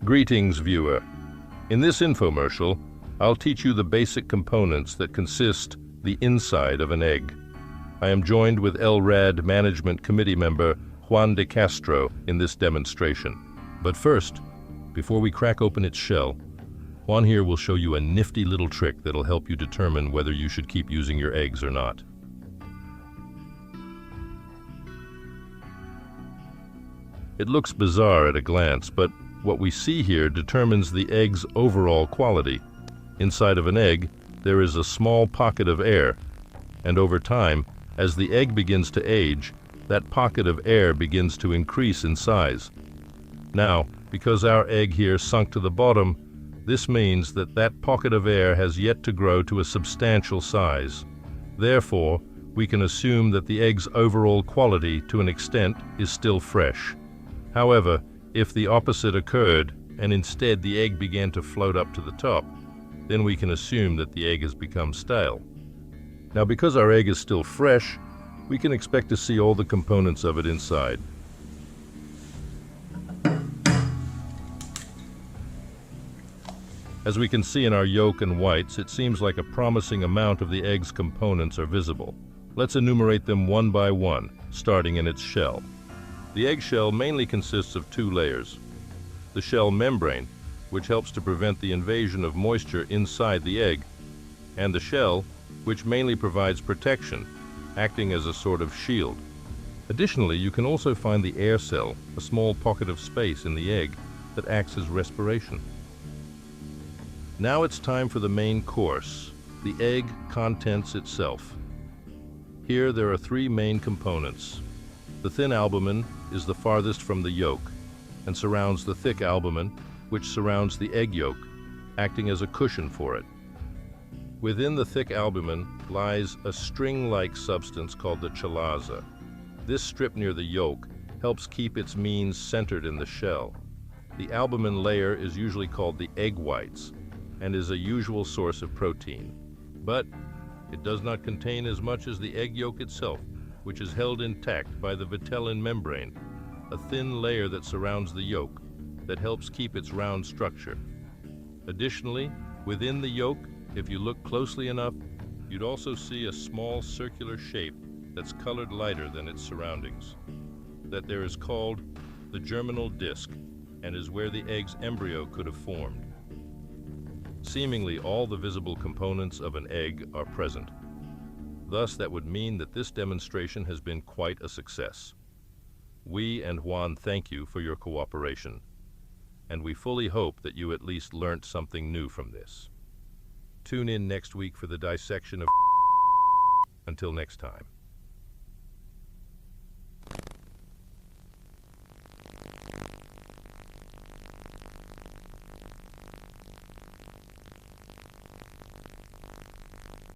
Greetings, viewer. In this infomercial, I'll teach you the basic components that consist the inside of an egg. I am joined with LRAD Management Committee member Juan de Castro in this demonstration. But first, before we crack open its shell, Juan here will show you a nifty little trick that'll help you determine whether you should keep using your eggs or not. It looks bizarre at a glance, but what we see here determines the egg's overall quality. Inside of an egg, there is a small pocket of air, and over time, as the egg begins to age, that pocket of air begins to increase in size. Now, because our egg here sunk to the bottom, this means that that pocket of air has yet to grow to a substantial size. Therefore, we can assume that the egg's overall quality, to an extent, is still fresh. However, if the opposite occurred, and instead the egg began to float up to the top, then we can assume that the egg has become stale. Now, because our egg is still fresh, we can expect to see all the components of it inside. As we can see in our yolk and whites, it seems like a promising amount of the egg's components are visible. Let's enumerate them one by one, starting in its shell. The eggshell mainly consists of two layers. The shell membrane, which helps to prevent the invasion of moisture inside the egg, and the shell, which mainly provides protection, acting as a sort of shield. Additionally, you can also find the air cell, a small pocket of space in the egg that acts as respiration. Now it's time for the main course, the egg contents itself. Here there are three main components. The thin albumin is the farthest from the yolk and surrounds the thick albumin, which surrounds the egg yolk, acting as a cushion for it. Within the thick albumin lies a string-like substance called the chalaza. This strip near the yolk helps keep its means centered in the shell. The albumin layer is usually called the egg whites and is a usual source of protein. But it does not contain as much as the egg yolk itself, which is held intact by the vitellin membrane, a thin layer that surrounds the yolk that helps keep its round structure. Additionally, within the yolk, if you look closely enough, you'd also see a small circular shape that's colored lighter than its surroundings. That there is called the germinal disc and is where the egg's embryo could have formed. Seemingly all the visible components of an egg are present. Thus, that would mean that this demonstration has been quite a success. We and Juan thank you for your cooperation, and we fully hope that you at least learnt something new from this. Tune in next week for the dissection of. Until next time.